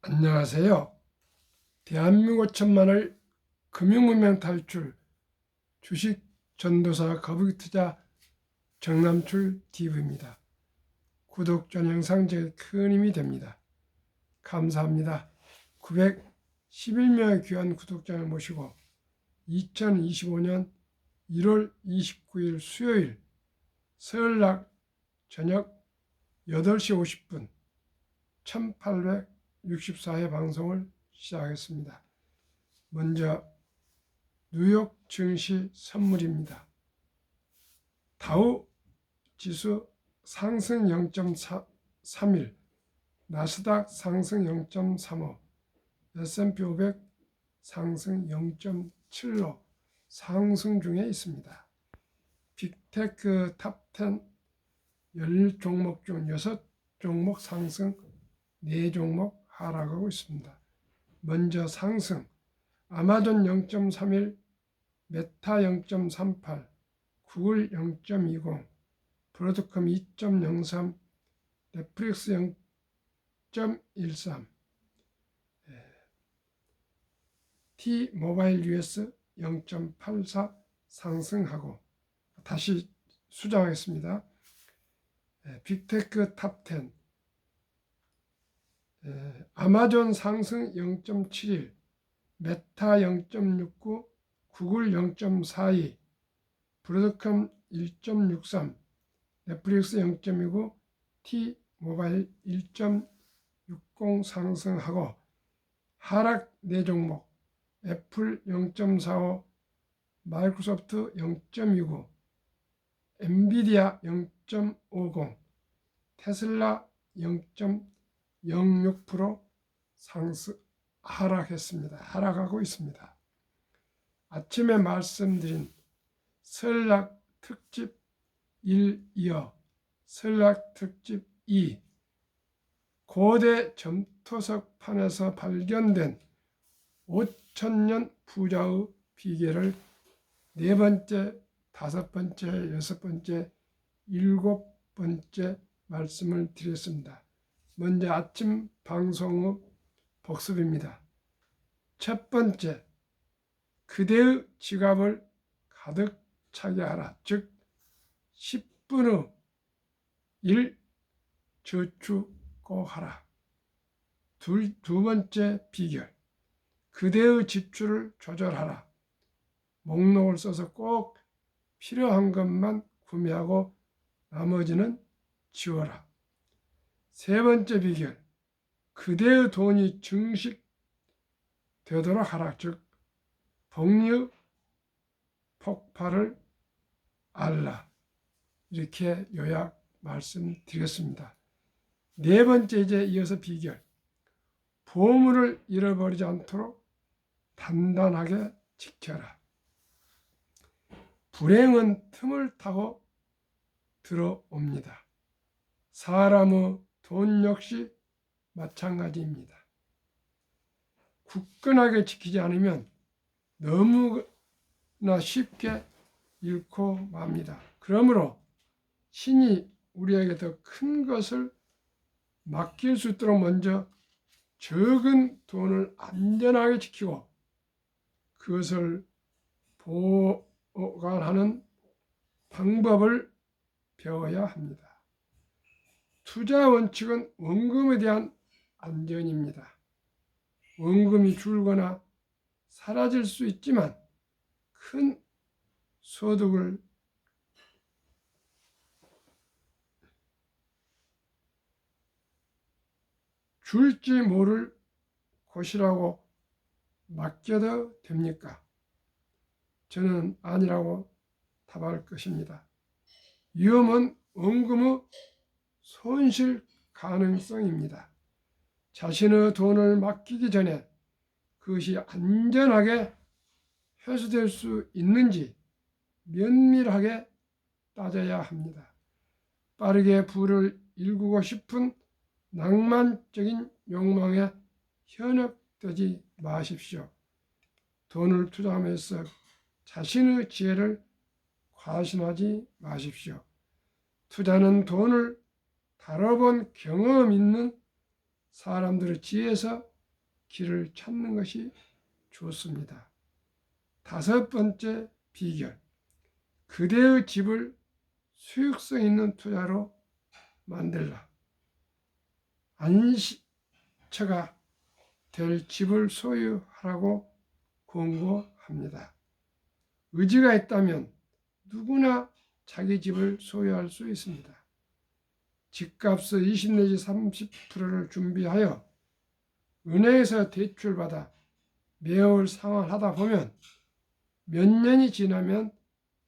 안녕하세요. 대한민국 5천만을 금융문명 탈출 주식 전도사 거북이투자 정남출 TV입니다. 구독 전 영상 제게 큰 힘이 됩니다. 감사합니다. 911명의 귀한 구독자를 모시고 2025년 1월 29일 수요일 설날 저녁 8시 50분 1864회 방송을 시작하겠습니다. 먼저 뉴욕 증시 선물입니다. 다우 지수 상승 0.31, 나스닥 상승 0.35, S&P 500 상승 0.7로 상승 중에 있습니다. 빅테크 탑10 10종목 중 6종목 상승, 4종목 하락하고 있습니다. 먼저 상승, 아마존 0.31, 메타 0.38, 구글 0.20, 브로드컴 2.03, 넷플릭스 0.13, T모바일 US 0.84 상승하고, 다시 수정하겠습니다. 빅테크 탑10, 아마존 상승 0.71, 메타 0.69, 구글 0.42, 브로드컴 1.63, 넷플릭스 0.29, T모바일 1.60 상승하고, 하락 4종목, 애플 0.45, 마이크로소프트 0.29, 엔비디아 0.50, 테슬라 0.06% 하락했습니다. 하락하고 있습니다. 아침에 말씀드린 설날 특집 1 이어 설날 특집 2 고대 점토석판에서 발견된 5천년 부자의 비결을 4번째, 5번째, 6번째, 7번째 말씀을 드렸습니다. 먼저 아침 방송의 복습입니다. 첫 번째, 그대의 지갑을 가득 차게 하라. 즉 10분의 1 저축 꼭 하라. 두 번째 비결, 그대의 지출을 조절하라. 목록을 써서 꼭 필요한 것만 구매하고 나머지는 지워라. 세 번째 비결, 그대의 돈이 증식되도록 하라. 즉 복리의 폭발을 알라. 이렇게 요약 말씀드리겠습니다. 네 번째 이제 이어서 비결, 보물을 잃어버리지 않도록 단단하게 지켜라. 불행은 틈을 타고 들어옵니다. 사람의 돈 역시 마찬가지입니다. 굳건하게 지키지 않으면 너무나 쉽게 잃고 맙니다. 그러므로 신이 우리에게 더 큰 것을 맡길 수 있도록 먼저 적은 돈을 안전하게 지키고 그것을 보관하는 방법을 배워야 합니다. 투자 원칙은 원금에 대한 안전입니다. 원금이 줄거나 사라질 수 있지만 큰 소득을 줄지 모를 곳이라고 맡겨도 됩니까? 저는 아니라고 답할 것입니다. 위험은 원금의 손실 가능성입니다. 자신의 돈을 맡기기 전에 그것이 안전하게 회수될 수 있는지 면밀하게 따져야 합니다. 빠르게 부를 일구고 싶은 낭만적인 욕망에 현혹되지 마십시오. 돈을 투자하면서 자신의 지혜를 과신하지 마십시오. 투자는 돈을 다뤄본 경험 있는 사람들의 지혜에서 길을 찾는 것이 좋습니다. 5번째 비결. 그대의 집을 수익성 있는 투자로 만들라. 안식처가 될 집을 소유하라고 권고합니다. 의지가 있다면 누구나 자기 집을 소유할 수 있습니다. 집값의 20 내지 30%를 준비하여 은행에서 대출받아 매월 생활하다 보면 몇 년이 지나면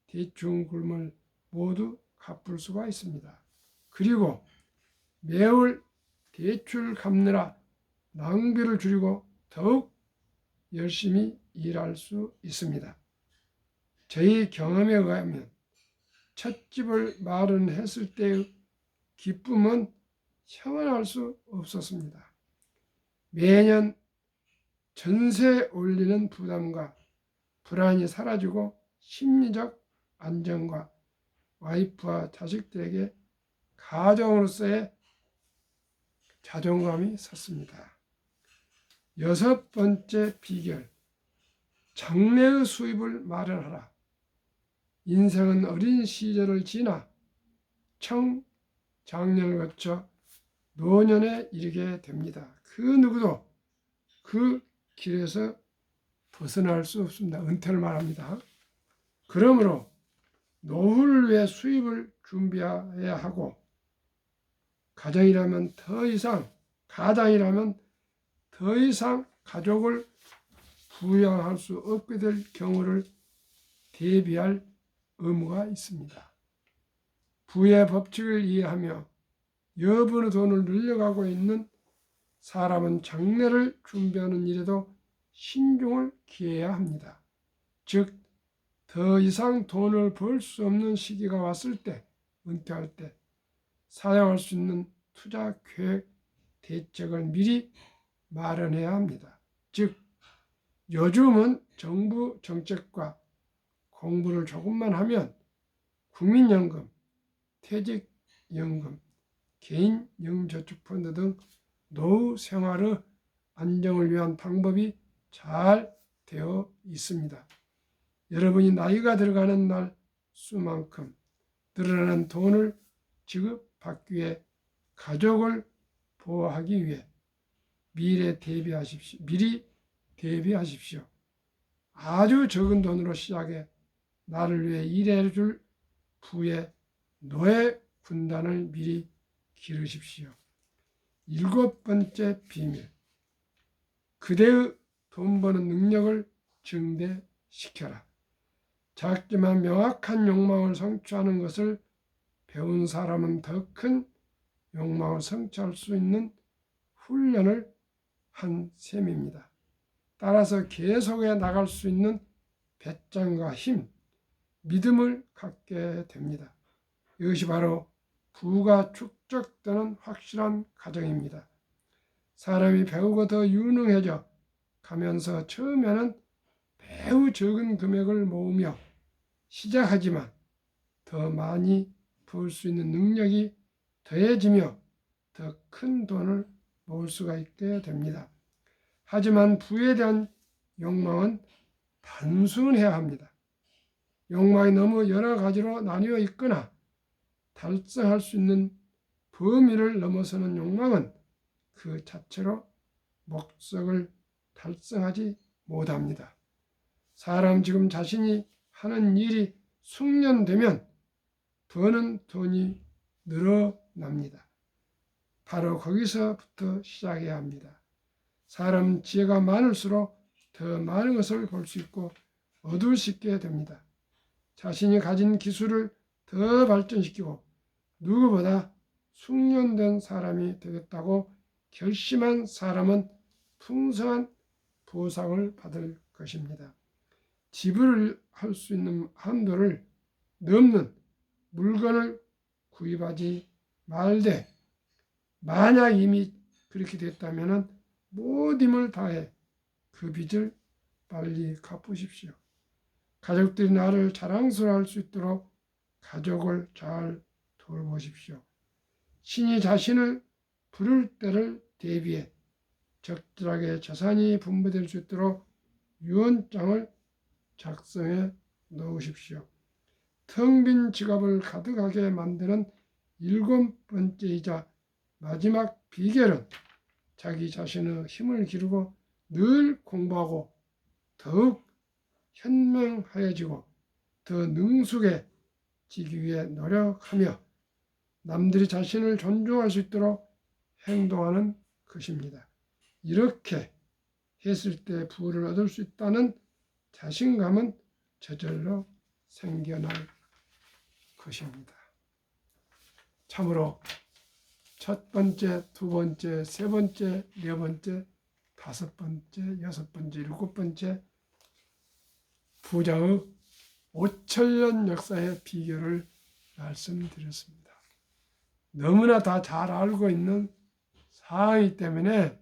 대출금을 모두 갚을 수가 있습니다. 그리고 매월 대출 갚느라 낭비를 줄이고 더욱 열심히 일할 수 있습니다. 저희 경험에 의하면 첫 집을 마련했을 때의 기쁨은 형언할 수 없었습니다. 매년 전세 올리는 부담과 불안이 사라지고 심리적 안정과 와이프와 자식들에게 가정으로서의 자존감이 섰습니다. 6번째 비결. 장래의 수입을 마련하라. 인생은 어린 시절을 지나 청장년을 거쳐 노년에 이르게 됩니다. 그 누구도 그 길에서 벗어날 수 없습니다. 은퇴를 말합니다. 그러므로 노후를 위해 수입을 준비해야 하고 가장이라면 더 이상 가족을 부양할 수 없게 될 경우를 대비할 의무가 있습니다. 부의 법칙을 이해하며 여분의 돈을 늘려가고 있는 사람은 장래를 준비하는 일에도 신중을 기해야 합니다. 즉, 더 이상 돈을 벌 수 없는 시기가 왔을 때, 은퇴할 때 사용할 수 있는 투자 계획 대책을 미리 마련해야 합니다. 즉, 요즘은 정부 정책과 공부를 조금만 하면 국민연금, 퇴직연금, 개인연금저축펀드 등 노후 생활의 안정을 위한 방법이 잘 되어 있습니다. 여러분이 나이가 들어가는 날 수만큼 늘어나는 돈을 지급받기 위해 가족을 보호하기 위해 미리 대비하십시오. 아주 적은 돈으로 시작해 나를 위해 일해줄 부의 노예 군단을 미리 기르십시오. 7번째 비밀. 그대의 돈 버는 능력을 증대시켜라. 작지만 명확한 욕망을 성취하는 것을 배운 사람은 더 큰 욕망을 성취할 수 있는 훈련을 한 셈입니다. 따라서 계속해 나갈 수 있는 배짱과 힘, 믿음을 갖게 됩니다. 이것이 바로 부가 축적되는 확실한 과정입니다. 사람이 배우고 더 유능해져 가면서 처음에는 매우 적은 금액을 모으며 시작하지만 더 많이 벌 수 있는 능력이 더해지며 더 큰 돈을 모을 수가 있게 됩니다. 하지만 부에 대한 욕망은 단순해야 합니다. 욕망이 너무 여러 가지로 나뉘어 있거나 달성할 수 있는 범위를 넘어서는 욕망은 그 자체로 목적을 달성하지 못합니다. 사람 지금 자신이 하는 일이 숙련되면 버는 돈이 늘어납니다. 바로 거기서부터 시작해야 합니다. 사람 지혜가 많을수록 더 많은 것을 볼 수 있고 얻을 수 있게 됩니다. 자신이 가진 기술을 더 발전시키고 누구보다 숙련된 사람이 되겠다고 결심한 사람은 풍성한 보상을 받을 것입니다. 지불할 수 있는 한도를 넘는 물건을 구입하지 말되 만약 이미 그렇게 됐다면 모든 힘을 다해 그 빚을 빨리 갚으십시오. 가족들이 나를 자랑스러워할 수 있도록 가족을 잘 돌보십시오. 신이 자신을 부를 때를 대비해 적절하게 재산이 분배될 수 있도록 유언장을 작성해 놓으십시오. 텅 빈 지갑을 가득하게 만드는 7번째이자 마지막 비결은 자기 자신의 힘을 기르고 늘 공부하고 더욱 현명하여지고 더 능숙해지기 위해 노력하며 남들이 자신을 존중할 수 있도록 행동하는 것입니다. 이렇게 했을 때 부를 얻을 수 있다는 자신감은 저절로 생겨날 것입니다. 참으로 첫 번째, 두 번째, 세 번째, 네 번째, 다섯 번째, 여섯 번째, 일곱 번째 부자의 5,000년 역사의 비결을 말씀드렸습니다. 너무나 다 잘 알고 있는 사항이기 때문에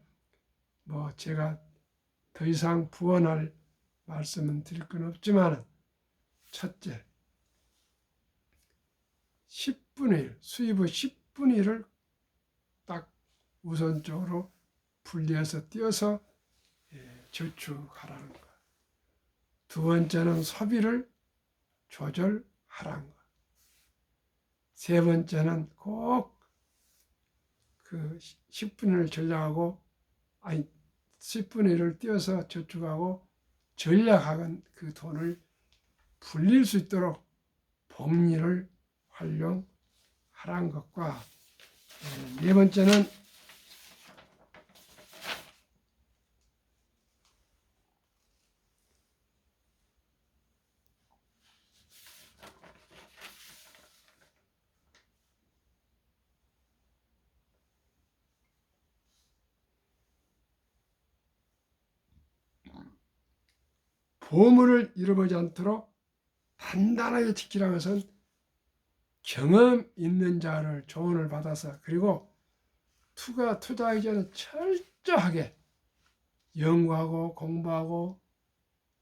제가 더 이상 부언할 말씀은 드릴 건 없지만, 첫째, 10분의 1, 수입의 10분의 1을 딱 우선적으로 분리해서 띄어서 저축하라는 것. 두 번째는 소비를 조절하라는 것. 세 번째는 꼭 그 10분의 1을 전략하고, 10분의 1을 띄어서 저축하고 전략하는 그 돈을 불릴 수 있도록 복리를 활용하라는 것과, 네 번째는 보물을 잃어버리지 않도록 단단하게 지키라는 것은 경험 있는 자를 조언을 받아서, 그리고 투자하기 전에 철저하게 연구하고 공부하고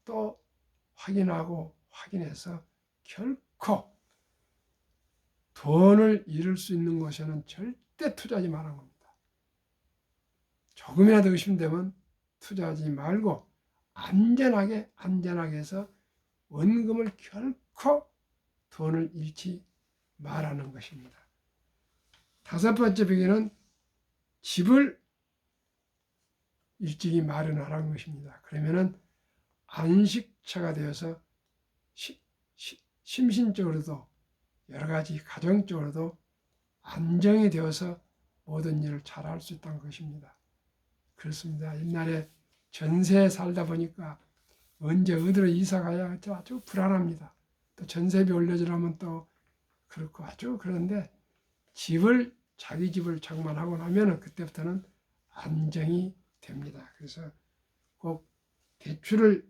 또 확인해서 결코 돈을 잃을 수 있는 곳에는 절대 투자하지 말라는 겁니다. 조금이라도 의심되면 투자하지 말고 안전하게 해서 원금을 결코 돈을 잃지 말라는 것입니다. 다섯 번째 비결은 집을 일찍이 마련하라는 것입니다. 그러면은 안식처가 되어서 심신적으로도 여러 가지 가정적으로도 안정이 되어서 모든 일을 잘할 수 있다는 것입니다. 그렇습니다. 옛날에 전세에 살다 보니까 언제 어디로 이사 가야 할지 아주 불안합니다. 또 전세비 올려주려면 또 그렇고 아주 그런데 자기 집을 장만하고 나면 그때부터는 안정이 됩니다. 그래서 꼭 대출을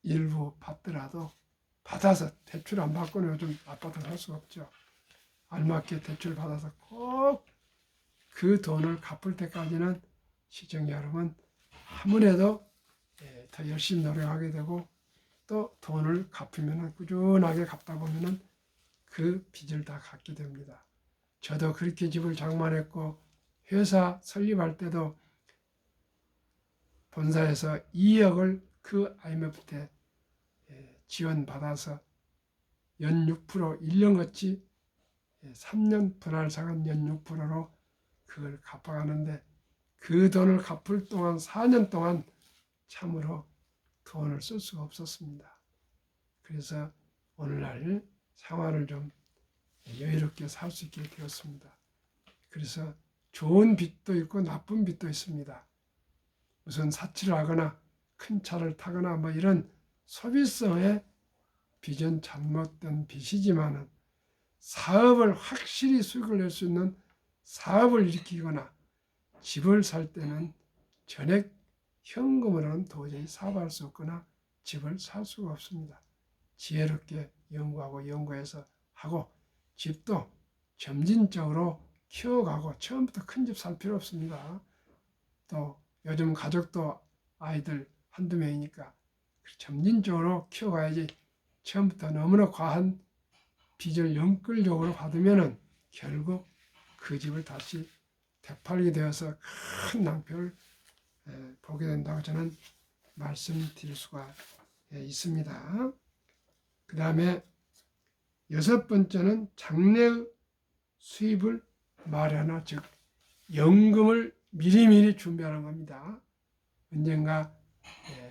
일부 받더라도 받아서, 대출 안 받고는 요즘 아파트 살 수가 없죠. 알맞게 대출 받아서 꼭 그 돈을 갚을 때까지는 시청자 여러분 아무래도 더 열심히 노력하게 되고, 또 돈을 갚으면 꾸준하게 갚다 보면 그 빚을 다 갚게 됩니다. 저도 그렇게 집을 장만했고, 회사 설립할 때도 본사에서 2억을 그 IMF 때 지원받아서 연 6%, 1년같이 3년 분할상환 연 6%로 그걸 갚아가는데, 그 돈을 갚을 동안 4년 동안 참으로 돈을 쓸 수가 없었습니다. 그래서 오늘날 생활을 좀 여유롭게 살 수 있게 되었습니다. 그래서 좋은 빚도 있고 나쁜 빚도 있습니다. 우선 사치를 하거나 큰 차를 타거나 이런 소비성의 빚은 잘못된 빚이지만은, 사업을 확실히 수익을 낼 수 있는 사업을 일으키거나 집을 살 때는 전액 현금으로는 도저히 사업할 수 없거나 집을 살 수가 없습니다. 지혜롭게 연구해서 하고, 집도 점진적으로 키워가고, 처음부터 큰 집 살 필요 없습니다. 또 요즘 가족도 아이들 한두 명이니까 점진적으로 키워가야지, 처음부터 너무나 과한 빚을 연끌적으로 받으면 결국 그 집을 다시 되팔게 되어서 큰 낭패를 보게 된다고 저는 말씀드릴 수가 있습니다. 그 다음에 여섯 번째는 장래의 수입을 마련하라, 즉 연금을 미리미리 준비하는 겁니다. 언젠가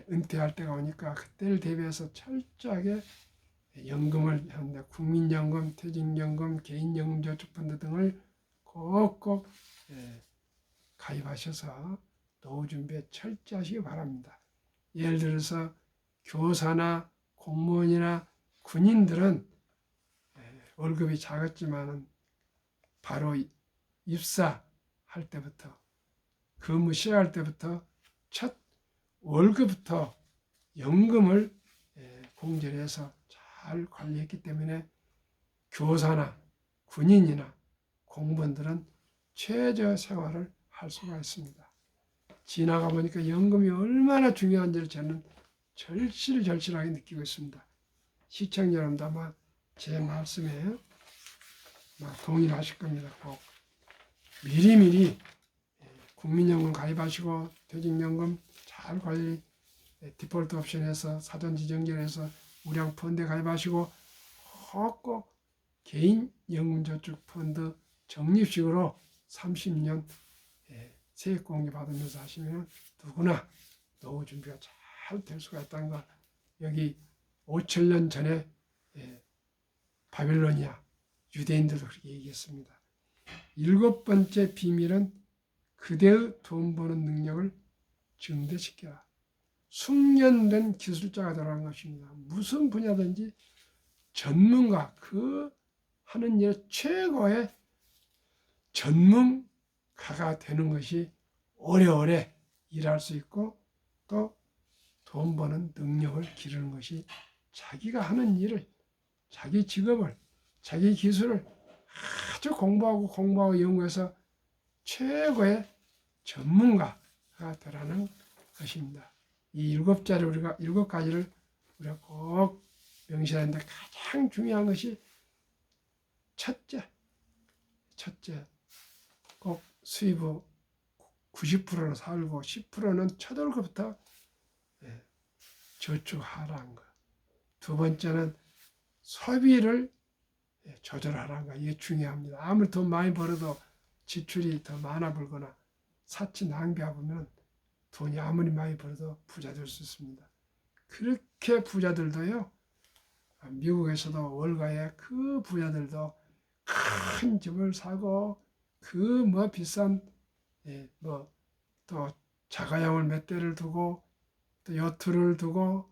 은퇴할 때가 오니까 그때를 대비해서 철저하게 연금을 하는데 국민연금, 퇴직연금, 개인연금저축펀드 등을 꼭꼭 가입하셔서 노후 준비에 철저하시기 바랍니다. 예를 들어서 교사나 공무원이나 군인들은 월급이 작았지만은 바로 입사할 때부터 근무 시작할 때부터 첫 월급부터 연금을 공제를 해서 잘 관리했기 때문에 교사나 군인이나 공무원들은 최저 생활을 할 수가 있습니다. 지나가 보니까 연금이 얼마나 중요한지를 저는 절실하게 느끼고 있습니다. 시청자 여러분도 아마 제 말씀에 동의하실 겁니다. 꼭 미리미리 국민연금 가입하시고 퇴직연금 잘 관리, 디폴트 옵션에서 사전 지정제에서 우량 펀드에 가입하시고 꼭 개인연금저축펀드 적립식으로 30년 세액공제 받으면서 하시면 누구나 노후 준비가 잘 될 수가 있다는 걸, 여기 5,000년 전에 바빌로니아 유대인들도 그렇게 얘기했습니다. 일곱 번째 비밀은 그대의 돈 버는 능력을 증대시켜라. 숙련된 기술자가 되라는 것입니다. 무슨 분야든지 전문가, 그 하는 일 최고의 전문가가 되는 것이 오래오래 일할 수 있고 또 돈 버는 능력을 기르는 것이 자기가 하는 일을, 자기 직업을, 자기 기술을 아주 공부하고 연구해서 최고의 전문가가 되라는 것입니다. 이 일곱 가지를 우리가 꼭 명시하는데 가장 중요한 것이 첫째, 꼭 수입의 90%는 살고 10%는 첫 월급부터 저축하라는 것. 두 번째는 소비를 조절하라는 것. 이게 중요합니다. 아무리 돈 많이 벌어도 지출이 더 많아 벌거나 사치 낭비하면 돈이 아무리 많이 벌어도 부자 될 수 있습니다. 그렇게 부자들도요, 미국에서도 월가에 그 부자들도 큰 집을 사고 그 비싼 또 자가용을 몇 대를 두고 또 요트를 두고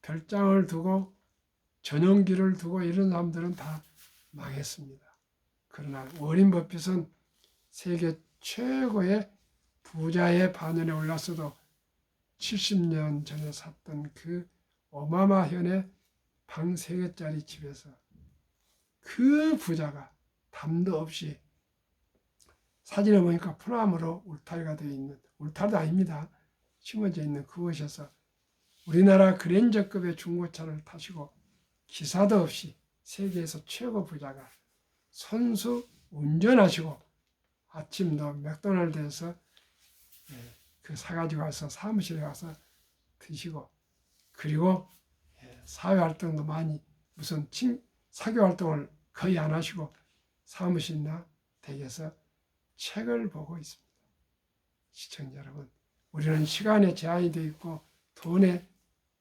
별장을 두고 전용기를 두고 이런 사람들은 다 망했습니다. 그러나 워린 버핏은 세계 최고의 부자의 반열에 올랐어도 70년 전에 샀던 그 어마마현의 방 3개짜리 집에서 그 부자가 담도 없이, 사진에 보니까 프라모로 울타리가 되어 있는, 울타리도 아닙니다, 심어져 있는 그곳에서 우리나라 그랜저급의 중고차를 타시고 기사도 없이 세계에서 최고 부자가 선수 운전하시고 아침도 맥도날드에서 그 사가지고 와서 사무실에 가서 드시고, 그리고 사회활동도 많이, 무슨 사교활동을 거의 안 하시고 사무실이나 댁에서 책을 보고 있습니다. 시청자 여러분, 우리는 시간에 제한이 되어 있고 돈에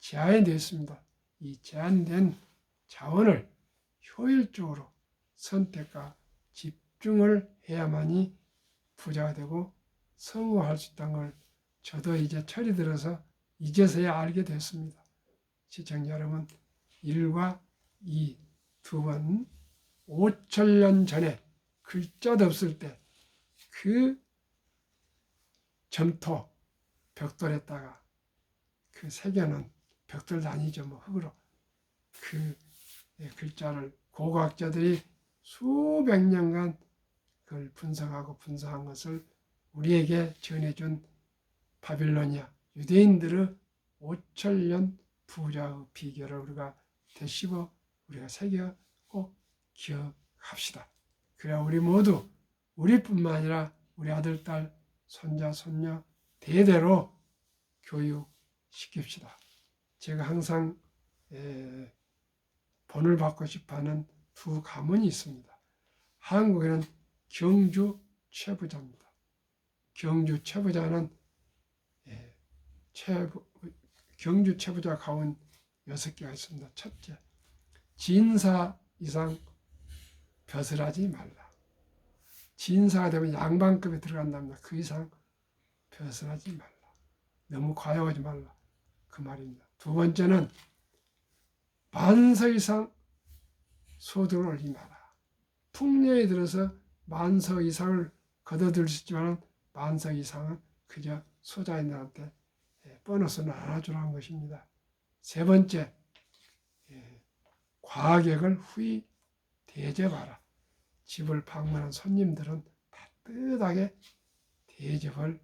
제한이 되어 있습니다. 이 제한된 자원을 효율적으로 선택과 집중을 해야만이 부자가 되고 성공할 수 있다는 걸 저도 이제 철이 들어서 이제서야 알게 됐습니다. 시청자 여러분, 1과 2 두 번, 5,000년 전에 글자도 없을 때 그 점토 벽돌에다가 그 새겨놓은, 벽돌도 아니죠, 흙으로 그 글자를 고고학자들이 수백 년간 그걸 분석한 것을 우리에게 전해준 바빌로니아 유대인들의 5,000년 부자의 비결을 우리가 되씹어 우리가 새겨 꼭 기억합시다. 그래야 우리 모두, 우리뿐만 아니라 우리 아들, 딸, 손자, 손녀, 대대로 교육시킵시다. 제가 항상 본을 받고 싶어하는 두 가문이 있습니다. 한국에는 경주 최부자입니다. 경주 최부자는 경주 최부자 가문 6개가 있습니다. 첫째, 진사 이상 벼슬하지 말라. 진사가 되면 양반급에 들어간답니다. 그 이상 벼슬하지 말라. 너무 과욕하지 말라. 그 말입니다. 두 번째는 만서 이상 소득을 올리지 마라. 풍년에 들어서 만서 이상을 거둬들일 수 있지만 만서 이상은 그저 소자인들한테 보너스 나눠주라는 것입니다. 세 번째, 과객을 후히 대접하라. 집을 방문한 손님들은 따뜻하게 대접을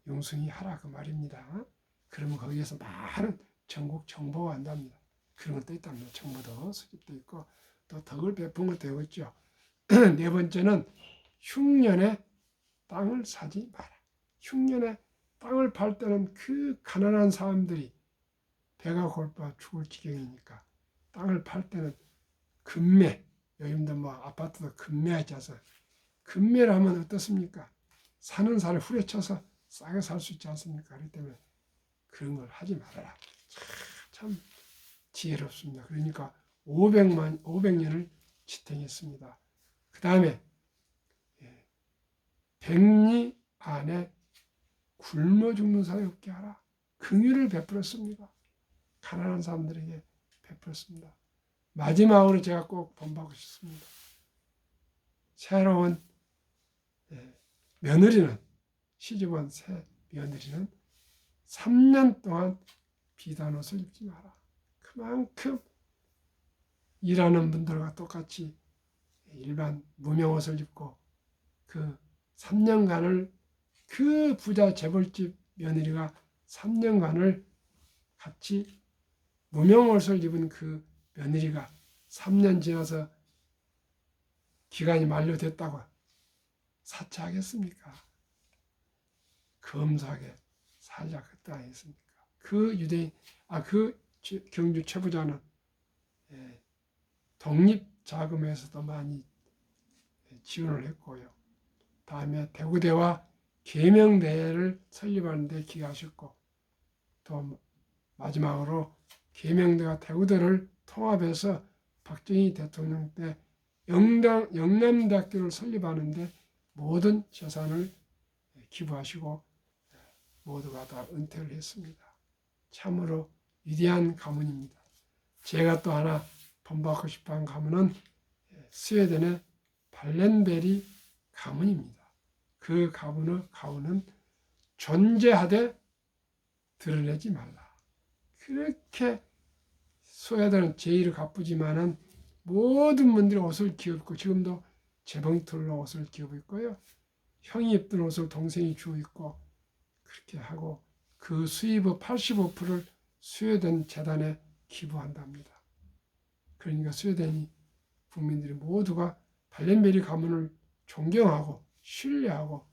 융숭히 하라 그 말입니다. 그러면 거기에서 많은 전국 정보가 한답니다. 그런 것도 있답니다. 정보도 수집도 있고 또 덕을 베푼 것도 되고 있죠. 네 번째는 흉년에 땅을 사지 마라. 흉년에 땅을 팔 때는 그 가난한 사람들이 배가 고파 죽을 지경이니까 땅을 팔 때는 금매, 요즘도 뭐 아파트도 금매하지 않습니까? 금매를 하면 어떻습니까? 사는 사람을 후려쳐서 싸게 살 수 있지 않습니까? 그렇기 때문에 그런 걸 하지 말아라. 참 지혜롭습니다. 그러니까 500년을 지탱했습니다. 그 다음에 백리 안에 굶어 죽는 사람이 없게 하라. 긍휼을 베풀었습니다. 가난한 사람들에게 베풀었습니다. 마지막으로 제가 꼭 본받고 싶습니다. 새로운 며느리는, 시집온 새 며느리는 3년 동안 비단 옷을 입지 마라. 그만큼 일하는 분들과 똑같이 일반 무명 옷을 입고 그 3년간을 그 부자 재벌집 며느리가 3년간을 같이 무명 옷을 입은 그 며느리가 3년 지나서 기간이 만료됐다고 사퇴하겠습니까? 검소하게 살자 그때 아니겠습니까? 그 유대인, 그 경주 최부자는 독립자금에서도 많이 지원을 했고요. 다음에 대구대와 계명대를 설립하는 데 기여하셨고 또 마지막으로 계명대와 대구대를 통합해서 박정희 대통령 때 영남대학교를 설립하는 데 모든 재산을 기부하시고 모두가 다 은퇴를 했습니다. 참으로 위대한 가문입니다. 제가 또 하나 본받고 싶어하는 가문은 스웨덴의 발렌베리 가문입니다. 그 가문은 존재하되 드러내지 말라. 그렇게 스웨덴은 제일 가쁘지만은 모든 분들이 옷을 기업고 지금도 재봉틀로 옷을 기업고 있고요. 형이 입던 옷을 동생이 주고 있고 그렇게 하고 그 수입의 85%를 스웨덴 재단에 기부한답니다. 그러니까 스웨덴이 국민들이 모두가 발렌베리 가문을 존경하고 신뢰하고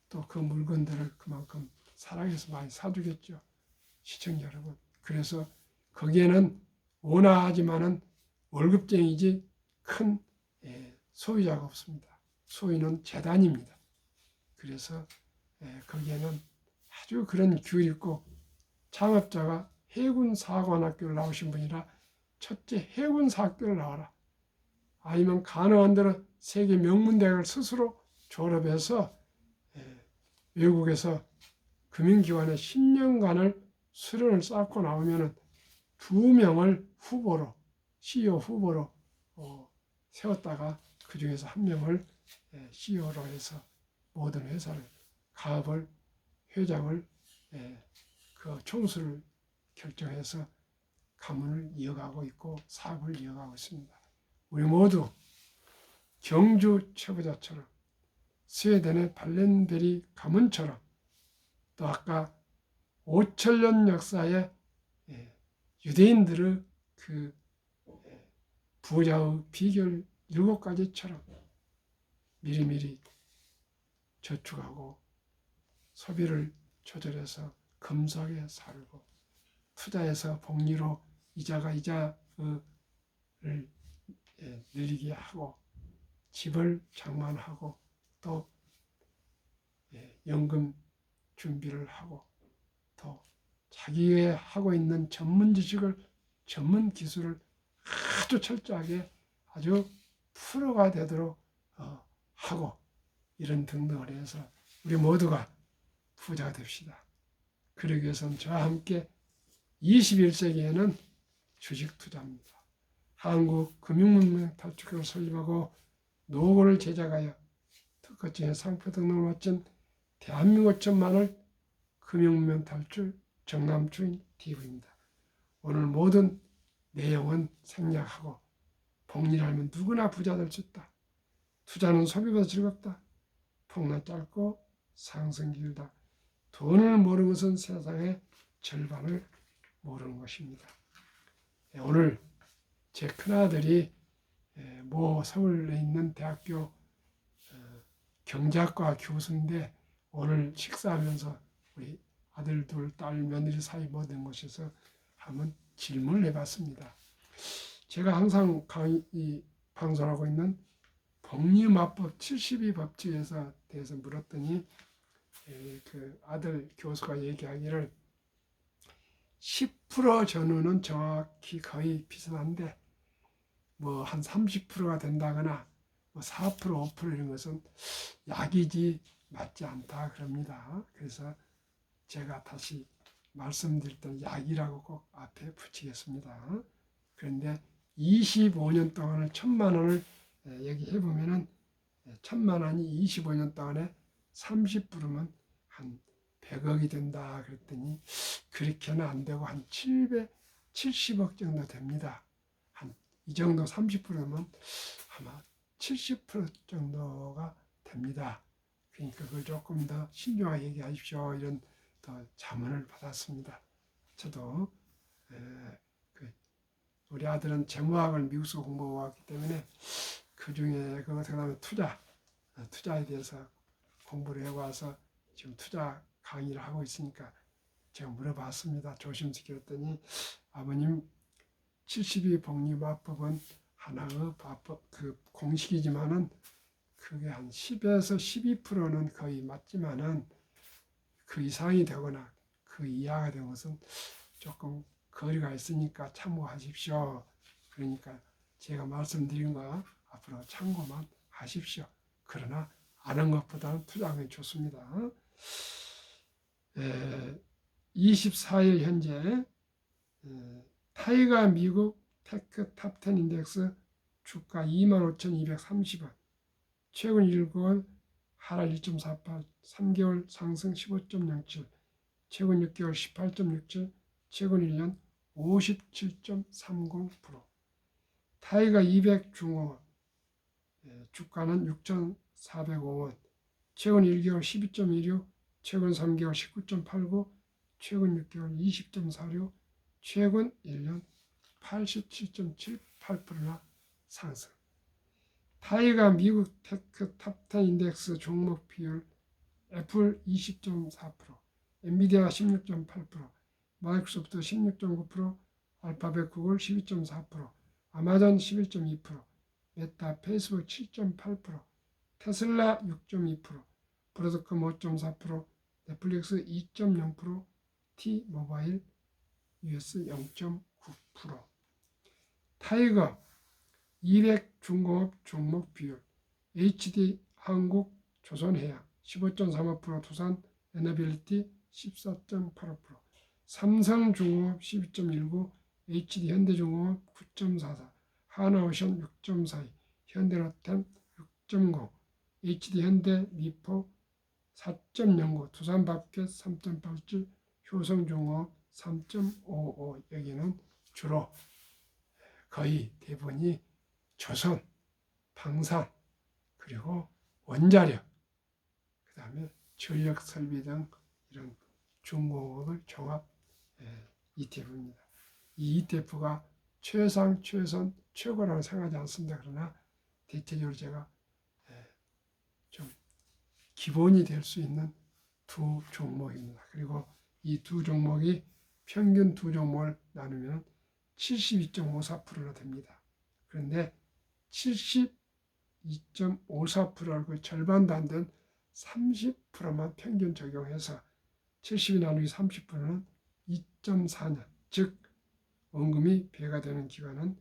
또 그 물건들을 그만큼 사랑해서 많이 사주겠죠. 시청자 여러분. 그래서 거기에는 온화하지만은 월급쟁이지 큰 소유자가 없습니다. 소유는 재단입니다. 그래서 거기에는 아주 그런 규율이 있고 창업자가 해군사관학교를 나오신 분이라 첫째 해군사학교를 나와라. 아니면 가능한 대로 세계 명문대학을 스스로 졸업해서 외국에서 금융기관에 10년간을 수련을 쌓고 나오면 2명을 후보로 CEO 후보로 세웠다가 그 중에서 1명을 CEO로 해서 모든 회사를 가업을 회장을 그 총수를 결정해서 가문을 이어가고 있고 사업을 이어가고 있습니다. 우리 모두 경주 최부자처럼 스웨덴의 발렌베리 가문처럼 또 아까 5,000년 역사의 유대인들의 그 부자의 비결 7가지처럼 미리미리 저축하고 소비를 조절해서 검소하게 살고 투자해서 복리로 이자를 늘리게 하고 집을 장만하고 또 연금 준비를 하고 또 자기의 하고 있는 전문 지식을 전문 기술을 아주 철저하게 아주 프로가 되도록 하고 이런 등등을 해서 우리 모두가 부자가 됩시다. 그러기 위해서는 저와 함께 21세기에는 주식 투자입니다. 한국금융문명 탈출교를 설립하고 노고를 제작하여 특허증에 상표 등록을 마친 대한민국 천만을 금융문명 탈출 정남주인 TV입니다. 오늘 모든 내용은 생략하고 복리를 하면 누구나 부자 될 수 있다. 투자는 소비보다 즐겁다. 폭락 짧고 상승 길다. 돈을 모르는 것은 세상의 절반을 모르는 것입니다. 오늘 제 큰아들이 모 서울에 있는 대학교 경제학과 교수인데 오늘 식사하면서 우리 아들 둘, 딸, 며느리 사이 모든 곳에서 한번 질문을 해봤습니다. 제가 항상 방송하고 있는 복리마법 72법칙에 대해서 물었더니 그 아들 교수가 얘기하기를 10% 전후는 정확히 거의 비슷한데 뭐 한 30%가 된다거나 뭐 4%, 5% 이런 것은 약이지 맞지 않다 그럽니다. 그래서 제가 다시 말씀드릴 때 약이라고 꼭 앞에 붙이겠습니다. 그런데 25년 동안을 1,000만 원을 얘기해 보면은 1,000만 원이 25년 동안에 30%면 한 100억이 된다 그랬더니 그렇게는 안 되고 한 770억 정도 됩니다. 한 이 정도 30%면 아마 70% 정도가 됩니다. 그러니까 그걸 조금 더 신중하게 얘기하십시오. 이런 더 자문을 받았습니다. 저도 우리 아들은 재무학을 미국에서 공부해왔기 때문에 그 중에 그다음에 투자에 대해서 공부를 해와서 지금 투자 강의를 하고 있으니까 제가 물어봤습니다. 조심스럽게 했더니 아버님 72 복리마법은 하나의 그 공식이지만은 그게 한 10에서 12%는 거의 맞지만은 그 이상이 되거나 그 이하가 된 것은 조금 거리가 있으니까 참고하십시오. 그러니까 제가 말씀드린 거 앞으로 참고만 하십시오. 그러나 아는 것보다는 투자하는 게 좋습니다. 24일 현재 타이가 미국 테크 탑10 인덱스 주가 25,230원, 최근 1개월 하락 1.48, 3개월 상승 15.07, 최근 6개월 18.67, 최근 1년 57.30%. 타이가 200 중공업 주가는 6,405원, 최근 1개월 12.16, 최근 3개월 19.89, 최근 6개월 20.46, 최근 1년 87.78%나 상승. 타이가 미국 테크 탑10 인덱스 종목 비율 애플 20.4%, 엔비디아 16.8%, 마이크로소프트 16.9%, 알파벳 구글 12.4%, 아마존 11.2%, 메타 페이스북 7.8%, 테슬라 6.2%, 브로드컴 5.4%, 넷플릭스 2.0%, T-모바일 US 0.9%. 타이거 200 중공업 종목 비율 HD 한국 조선해양 15.35%, 두산 에너빌리티 14.85%, 삼성 중공업 12.19%, HD 현대중공업 9.44%, 하나오션 6.42%, 현대로템 6.0%, HD 현대 미포 4.09%, 두산밥켓 3.87%, 효성중공업 3.55%. 여기는 주로 거의 대부분이 조선, 방산, 그리고 원자력, 그 다음에 전력설비 등 이런 중공업을 종합 ETF입니다. 이 ETF가 최상, 최선, 최고라고 생각하지 않습니다. 그러나 대체적으로 제가 좀 기본이 될 수 있는 두 종목입니다. 그리고 이 두 종목이 평균 두 종목을 나누면 72.54%로 됩니다. 그런데 72.54%를 절반도 안 된 30%만 평균 적용해서 70이 나누기 30%는 2.4년, 즉 원금이 배가 되는 기간은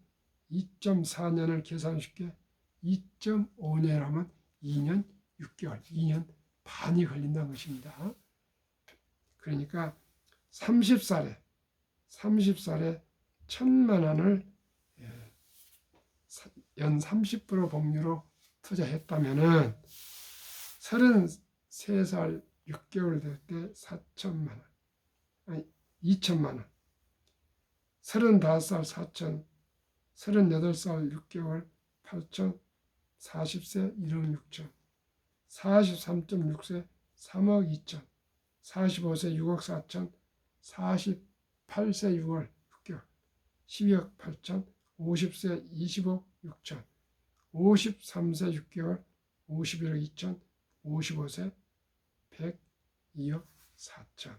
2.4년을 계산 쉽게 2.5년이라면 2년 6개월, 2년 반이 걸린다는 것입니다. 그러니까 30살에 1,000만 원을 연 30% 복리로 투자했다면은 33살 6개월 될 때 4천만 원, 아니 2천만 원, 35살 4천, 38살 6개월 8천, 40세 1억 6천, 43.6세 3억 2천, 45세 6억 4천, 48세 6월 6개월 12억 8천, 50세 20억 6천, 53세 6개월 51억 2천, 55세 102억 4천.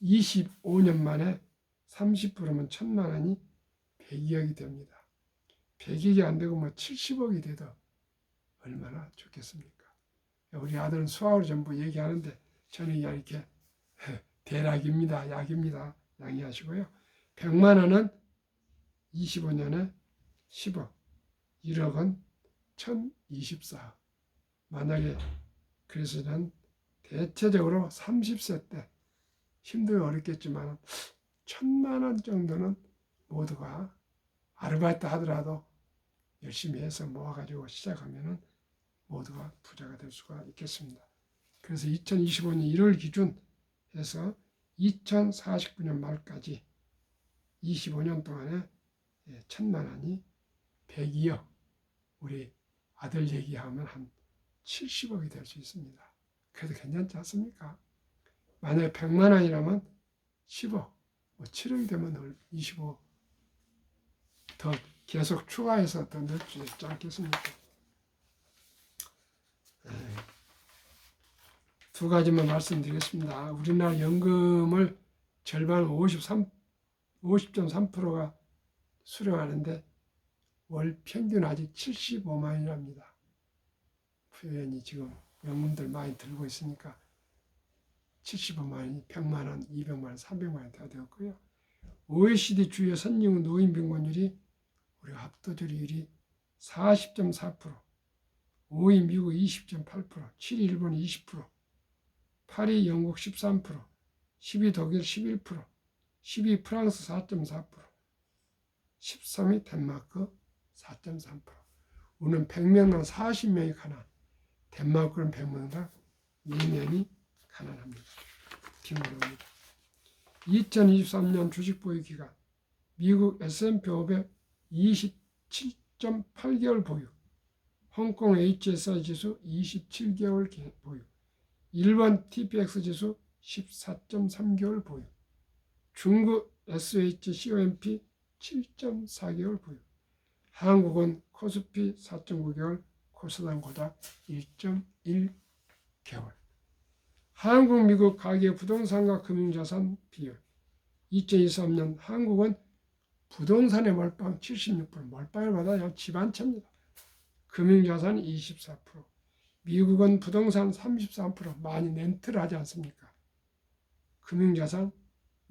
25년 만에 30%면 1,000만 원이 102억이 됩니다. 100억이 안 되고 뭐 70억이 돼도 얼마나 좋겠습니까? 우리 아들은 수학을 전부 얘기하는데 저는 이렇게 대략입니다. 약입니다. 양해하시고요. 100만 원은 25년에 10억, 1억은 1,024억. 만약에 그래서 난 대체적으로 30세 때 힘들고 어렵겠지만 1,000만 원 정도는 모두가 아르바이트 하더라도 열심히 해서 모아가지고 시작하면은 모두가 부자가 될 수가 있겠습니다. 그래서 2025년 1월 기준 해서 2049년 말까지 25년 동안에 1,000만 원이 102억, 우리 아들 얘기하면 한 70억이 될 수 있습니다. 그래도 괜찮지 않습니까? 만약에 100만 원이라면 10억, 7억이 되면 25억 더 계속 추가해서 더 넣을 수 있지 않겠습니까? 두 가지만 말씀드리겠습니다. 우리나라 연금을 절반 50.3%가 수령하는데 월 평균 아직 75만 원이랍니다. 부연이 지금 연금들 많이 들고 있으니까 75만 원이 100만 원, 200만 원, 300만 원 다 되었고요. OECD 주요 선진국 노인 빈곤율이 우리 합도조리율이 40.4%, 5위 미국 20.8%, 7위 일본 20%, 8위 영국 13%, 10위 독일 11%, 10위 프랑스 4.4%, 13위 덴마크 4.3%. 우리는 100명당 40명이 가난, 덴마크는 100명당 4명이 가난합니다. 빈곤합니다. 2023년 주식 보유 기간, 미국 S&P 500 27.8개월 보유, 홍콩 HSI 지수 27개월 보유, 일본 TPX 지수 14.3개월 보유, 중국 SHCOMP 7.4개월 보유, 한국은 코스피 4.9개월, 코스닥 고작 1.1개월. 한국, 미국 가계 부동산과 금융자산 비율. 2023년 한국은 부동산의 몰빵 76%, 몰빵을 받아야 집 한 채입니다. 금융자산 24%, 미국은 부동산 33%, 많이 렌트를 하지 않습니까? 금융자산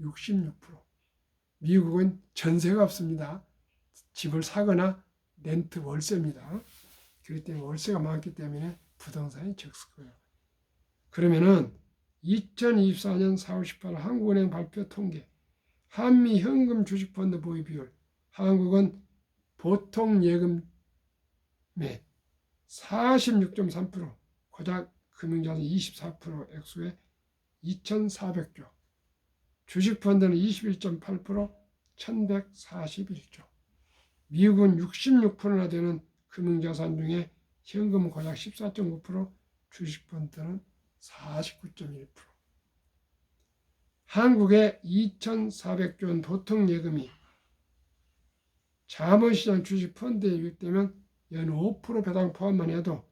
66%, 미국은 전세가 없습니다. 집을 사거나 렌트 월세입니다. 그렇기 때문에 월세가 많기 때문에 부동산이 적습고요. 그러면은 2024년 4월 18일 한국은행 발표 통계, 한미 현금 주식펀드 보유 비율, 한국은 보통 예금의 46.3%, 고작 금융자산 24% 액수의 2,400조, 주식펀드는 21.8%, 1,141조, 미국은 66%나 되는 금융자산 중에 현금은 고작 14.9%, 주식펀드는 49.1%. 한국의 2,400조 원 보통 예금이 자본시장 주식펀드에 유입되면 연 5% 배당 포함만 해도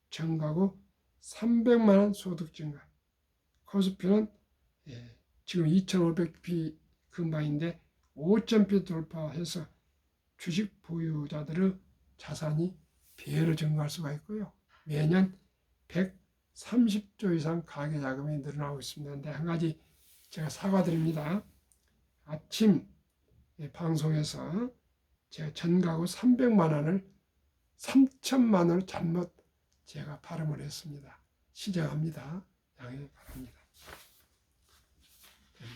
전가구 300만 원 소득 증가, 코스피는 지금 2,500p 근방인데 5,000p 돌파해서 주식 보유자들의 자산이 배로 증가할 수가 있고요. 매년 130조 이상 가계 자금이 늘어나고 있습니다. 근데 한 가지 제가 사과드립니다. 아침 방송에서 제가 전가구 300만 원을 3천만 원을 잘못 제가 발음을 했습니다. 시정합니다. 양해 바랍니다.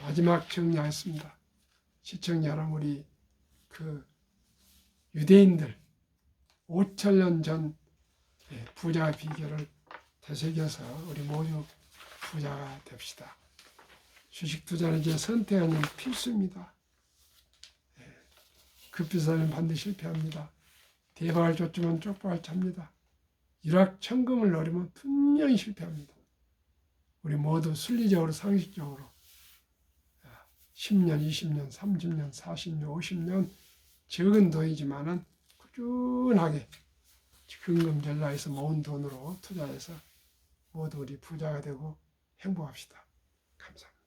마지막 정리하겠습니다. 시청자 여러분, 우리 유대인들 5,000년 전 부자 비결을 되새겨서 우리 모두 부자가 됩시다. 주식 투자는 이제 선택하는 필수입니다. 급비싸면 반드시 실패합니다. 대박을 쫓으면 쪽박을 찹니다. 일확천금을 노리면 분명히 실패합니다. 우리 모두 순리적으로 상식적으로 10년, 20년, 30년, 40년, 50년 적은 돈이지만은 꾸준하게 근금전략에서 모은 돈으로 투자해서 모두 우리 부자가 되고 행복합시다. 감사합니다.